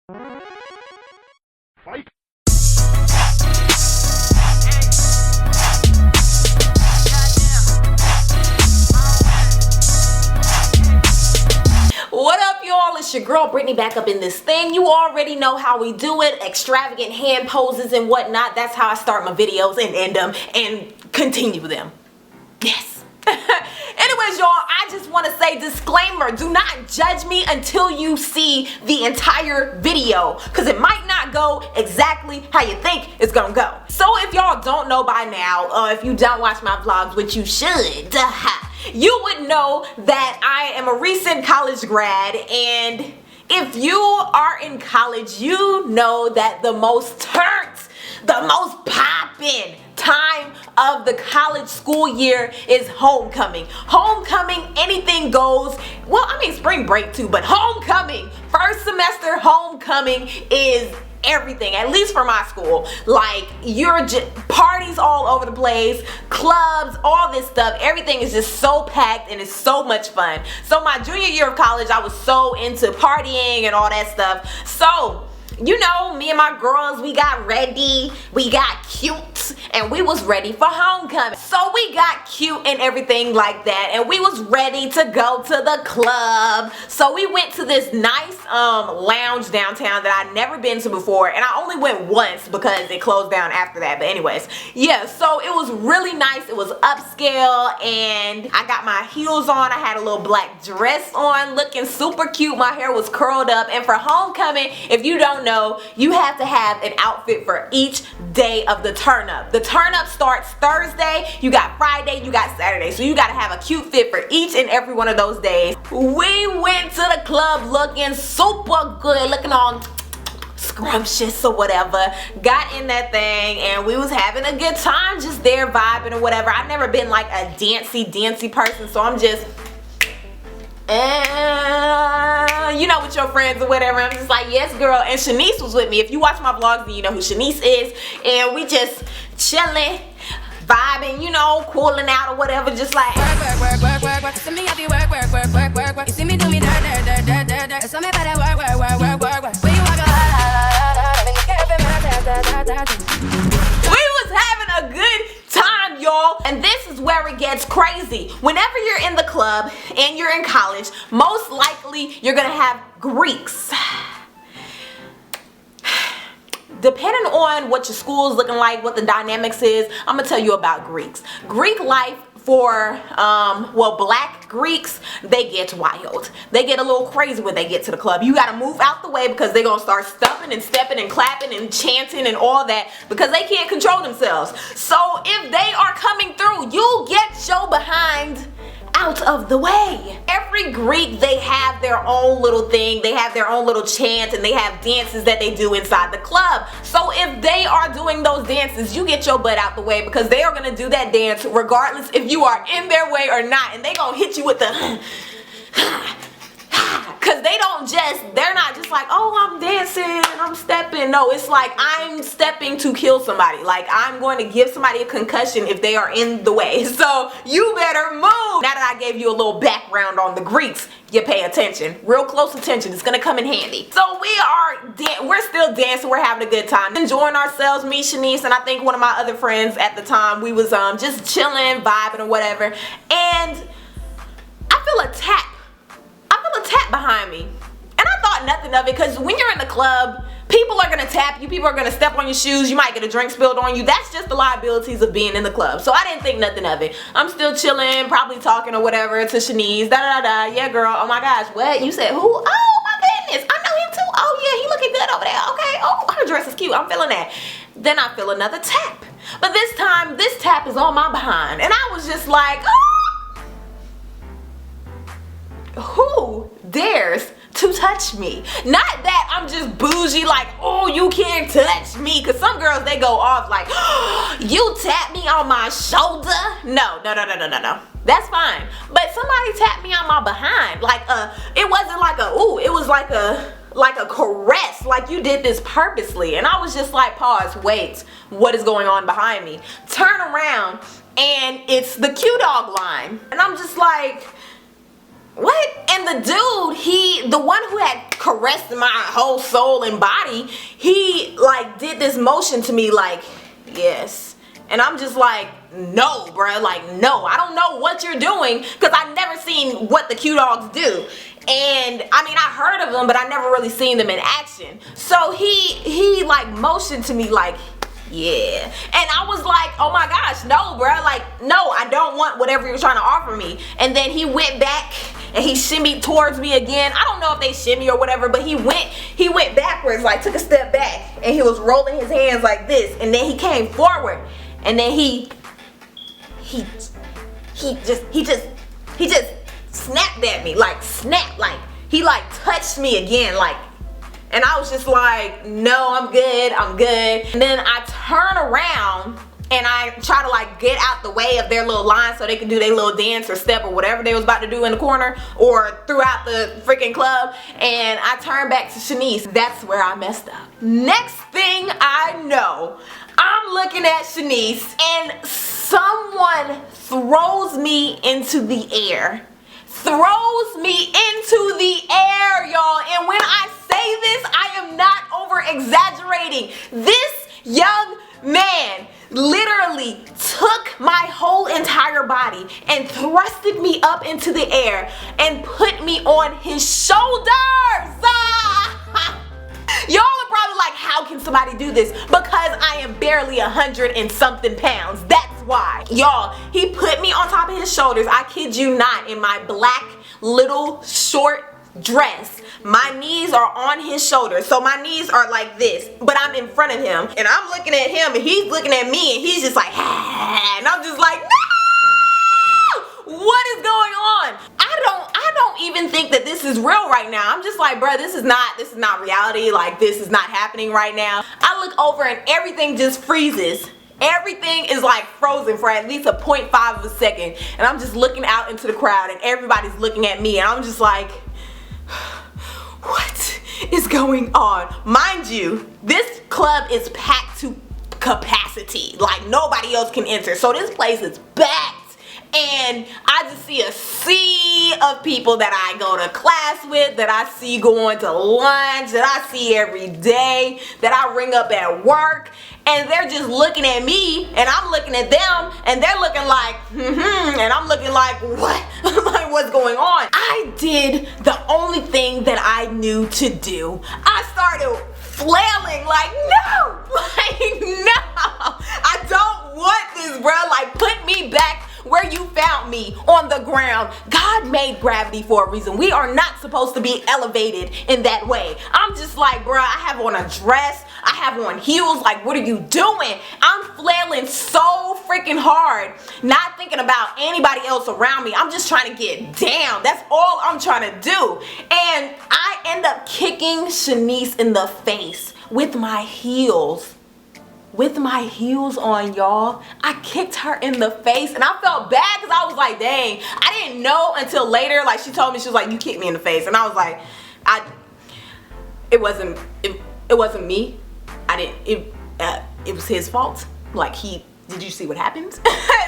Fight. What up, y'all? It's your girl Brittany back up in this thing. You already know how we do it. Extravagant hand poses and whatnot. That's how I start my videos and end them and continue them. Yes. Anyways, y'all, I just want to say disclaimer. Do not judge me until you see the entire video, because it might not go exactly how you think it's gonna go. So if y'all don't know by now, if you don't watch my vlogs, which you should, you would know that I am a recent college grad, and if you are in college, you know that the most turned, the most poppin' time of the college school year is homecoming. Homecoming, anything goes. Well, I mean spring break too, but homecoming, first semester homecoming is everything, at least for my school. Like, you're just parties all over the place, clubs, all this stuff. Everything is just so packed and it's so much fun. So my junior year of college, I was so into partying and all that stuff. So, you know, me and my girls, we got ready, we got cute, and we was ready for homecoming. So we got cute and everything like that, and we was ready to go to the club. So we went to this nice lounge downtown that I'd never been to before, and I only went once because it closed down after that. But anyways, yeah, so it was really nice. It was upscale, and I got my heels on. I had a little black dress on, looking super cute. My hair was curled up, and for homecoming, if you don't know, you have to have an outfit for each day of the turn up. The turn up starts Thursday, you got Friday, you got Saturday. So you gotta have a cute fit for each and every one of those days. We went to the club looking super good, looking all scrumptious or whatever. Got in that thing and we was having a good time, just there vibing or whatever. I've never been like a dancey person, so I'm just you know, with your friends or whatever. I'm just like, yes girl. And Shanice was with me. If you watch my vlogs, then you know who Shanice is. And we just chilling, vibing, you know, cooling out or whatever, just like work. See me happy work. You see me do me dirt. So me better work. When you walk we was having a good time, y'all. And this is where it gets crazy. Whenever you're in the club and you're in college, most likely you're gonna have Greeks. Depending on what your school is looking like, what the dynamics is, I'm gonna tell you about Greeks. Greek life for well, black Greeks, they get wild. They get a little crazy when they get to the club. You gotta move out the way because they're gonna start stumping and stepping and clapping and chanting and all that because they can't control themselves. So if they are coming through, you get your behind out of the way. Every Greek, they have their own little thing, they have their own little chant, and they have dances that they do inside the club. So if they are doing those dances, you get your butt out the way because they are gonna do that dance regardless if you are in their way or not, and they gonna hit you with the because they're not just like, oh, I'm dancing, I'm stepping. No, it's like I'm stepping to kill somebody. Like I'm going to give somebody a concussion if they are in the way. So you better move. Now that I gave you a little background on the Greeks, you pay attention. Real close attention. It's going to come in handy. So we're still dancing. We're having a good time. Enjoying ourselves, me, Shanice, and I think one of my other friends at the time. We was just chilling, vibing or whatever. And I feel a tap behind me, and I thought nothing of it because when you're in the club, people are gonna tap you, people are gonna step on your shoes, you might get a drink spilled on you. That's just the liabilities of being in the club. So I didn't think nothing of it. I'm still chilling, probably talking or whatever to Shanice. Yeah girl, oh my gosh, what? You said who? Oh my goodness, I know him too. Oh yeah, he looking good over there. Okay, oh, her dress is cute, I'm feeling that. Then I feel another tap, but this time this tap is on my behind, and I was just like, oh, who dares to touch me? Not that I'm just bougie, like, oh, you can't touch me, because some girls, they go off like, oh, you tap me on my shoulder? No. That's fine. But somebody tapped me on my behind. Like, it wasn't like a, ooh, it was like a caress, like you did this purposely. And I was just like, pause, wait, what is going on behind me? Turn around, and it's the Q-Dog line. And I'm just like, what? And the dude, the one who had caressed my whole soul and body, he like did this motion to me like, yes. And I'm just like, no, bruh, like, no, I don't know what you're doing, because I've never seen what the Q-Dogs do. And I mean, I heard of them, but I never really seen them in action. So he like motioned to me like, yeah. And I was like, oh my gosh, no, bruh, like, no, I don't want whatever you're trying to offer me. And then he went back and he shimmied towards me again. I don't know if they shimmy or whatever, but he went backwards, like took a step back, and he was rolling his hands like this, and then he came forward, and then he just snapped at me, like snapped, like he like touched me again, like, and I was just like, no, I'm good. And then I turn around and I try to like get out the way of their little line so they could do their little dance or step or whatever they was about to do in the corner or throughout the freaking club, and I turn back to Shanice. That's where I messed up. Next thing I know, I'm looking at Shanice and someone throws me into the air. Throws me into the air, y'all. And when I say this, I am not over exaggerating. This young man literally took my whole entire body and thrusted me up into the air and put me on his shoulders. Y'all are probably like, how can somebody do this? Because I am barely 100 and something pounds. That's why. Y'all, he put me on top of his shoulders. I kid you not, in my black little short dress. My knees are on his shoulders. So my knees are like this, but I'm in front of him. And I'm looking at him and he's looking at me and he's just like, ah, and I'm just like, no! What is going on? I don't even think that this is real right now. I'm just like, bruh, this is not reality. Like, this is not happening right now. I look over and everything just freezes. Everything is like frozen for at least a 0.5 of a second. And I'm just looking out into the crowd and everybody's looking at me and I'm just like, what is going on? Mind you, this club is packed to capacity. Like, nobody else can enter. So this place is packed. And I just see a sea of people that I go to class with, that I see going to lunch, that I see every day, that I ring up at work. And they're just looking at me, and I'm looking at them, and they're looking like, and I'm looking like, what? Like, what's going on? I did the only thing that I knew to do. I started flailing like, no, like, no, I don't want this, bro. Like, put me back where you found me, on the ground. God made gravity for a reason. We are not supposed to be elevated in that way. I'm just like, bruh, I have on a dress, I have on heels, like, what are you doing? I'm flailing so freaking hard, not thinking about anybody else around me. I'm just trying to get down. That's all I'm trying to do. And I end up kicking Shanice in the face with my heels. With my heels on, y'all. I kicked her in the face and I felt bad because I was like, dang, I didn't know until later. Like, she told me, she was like, you kicked me in the face. And I was like, it wasn't me. It was his fault. Like, did you see what happened?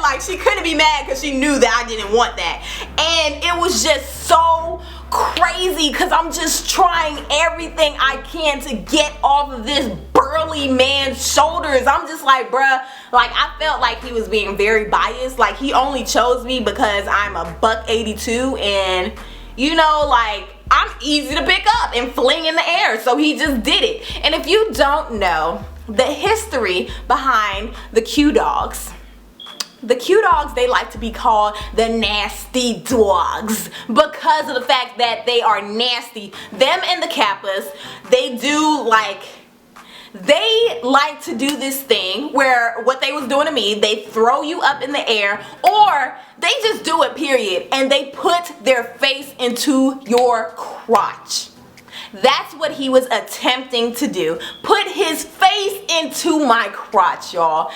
Like, she couldn't be mad because she knew that I didn't want that. And it was just so crazy because I'm just trying everything I can to get off of this burly man's shoulders. I'm just like, bruh, like, I felt like he was being very biased. Like, he only chose me because I'm a $182 and, you know, like, I'm easy to pick up and fling in the air. So he just did it. And if you don't know the history behind the Q-Dogs, the Q-Dogs, they like to be called the nasty dogs because of the fact that they are nasty. Them and the Kappas, they like to do this thing where what they was doing to me, they throw you up in the air, or they just do it, period, and they put their face into your crotch. That's what he was attempting to do. Put his face into my crotch, y'all.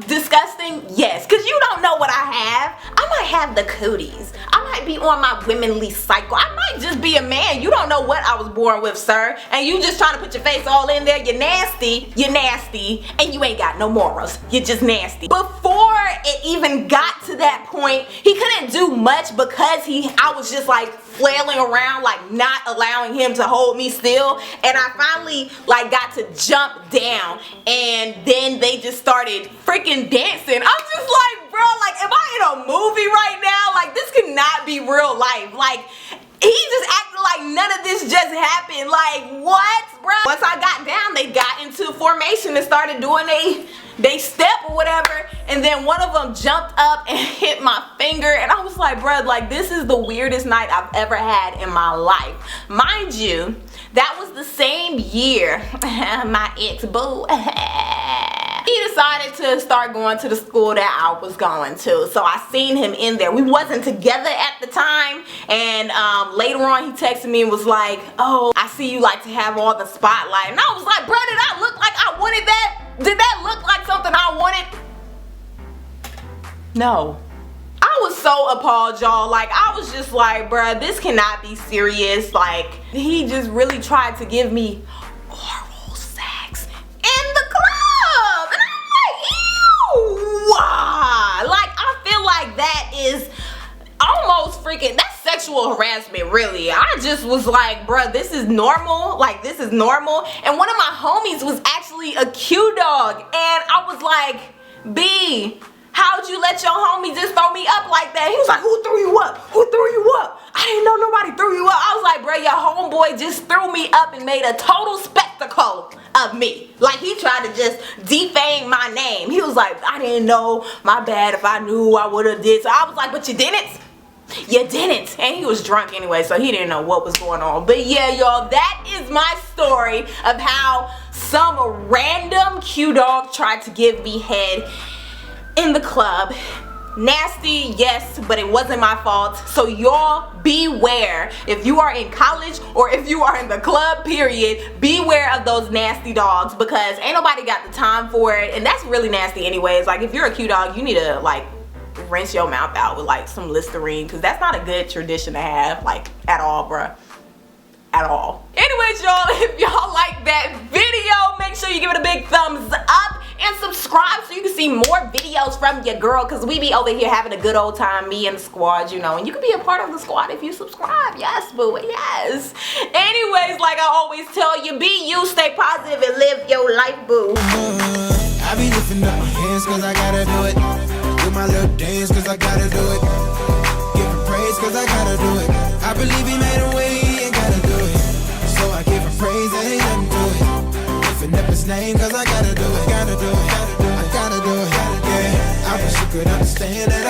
Disgusting? Yes. Because you don't know what I have. I might have the cooties. I might be on my womanly cycle. I might just be a man. You don't know what I was born with, sir. And you just trying to put your face all in there. You're nasty, and you ain't got no morals. You're just nasty. Before it even got to that point, he couldn't do much because I was just like flailing around, like not allowing him to hold me still. And I finally like got to jump down, and then they just started freaking dancing. I'm just like, bro, like, am I in a movie right now? Like, this cannot be real life. Like, he just acted like none of this just happened. Like, what, bro? Once I got down, they got into formation and started doing they step or whatever, and then one of them jumped up and hit my finger, and I was like, bruh, like, this is the weirdest night I've ever had in my life. Mind you, that was the same year my ex-boo he decided to start going to the school that I was going to. So I seen him in there. We wasn't together at the time, and later on he texted me and was like, oh, I see you like to have all the spotlight. And I was like, bro, did I look like I wanted that? Did that look like something I wanted? No. I was so appalled, y'all. Like, I was just like, bruh, this cannot be serious. Like, he just really tried to give me oral sex in the club. And I'm like, ew. Like, I feel like that is almost freaking, that's sexual harassment, really. I just was like, bruh, this is normal. Like, this is normal. And one of my homies was actually a Q-dog. And I was like, B, how'd you let your homie just throw me up like that? He was like, who threw you up? Who threw you up? I didn't know nobody threw you up. I was like, bro, your homeboy just threw me up and made a total spectacle of me. Like, he tried to just defame my name. He was like, I didn't know, my bad, if I knew I would have did. So I was like, but you didn't? You didn't. And he was drunk anyway, so he didn't know what was going on. But yeah, y'all, that is my story of how some random Q-dog tried to give me head in the club. Nasty, yes, but it wasn't my fault. So y'all beware. If you are in college or if you are in the club, period, beware of those nasty dogs, because ain't nobody got the time for it. And that's really nasty anyways. Like, if you're a Q-dog, you need to like rinse your mouth out with like some Listerine, because that's not a good tradition to have, like, at all, bruh. At all. Anyways, y'all, if y'all like that video, make sure you give it a big thumbs up and subscribe so you can see more videos from your girl, because we be over here having a good old time, me and the squad, you know, and you can be a part of the squad if you subscribe. Yes, boo, yes. Anyways, like I always tell you, be you, stay positive, and live your life, boo. I be lifting up my hands cause I gotta do it. Do my little dance cause I gotta do it. Give him praise cause I gotta do it. I believe he made a way, he ain't gotta do it. So I give him praise, there ain't nothing to it. Lifting up his name cause I gotta do it. I gotta do it, I gotta do it, yeah. I wish you could understand that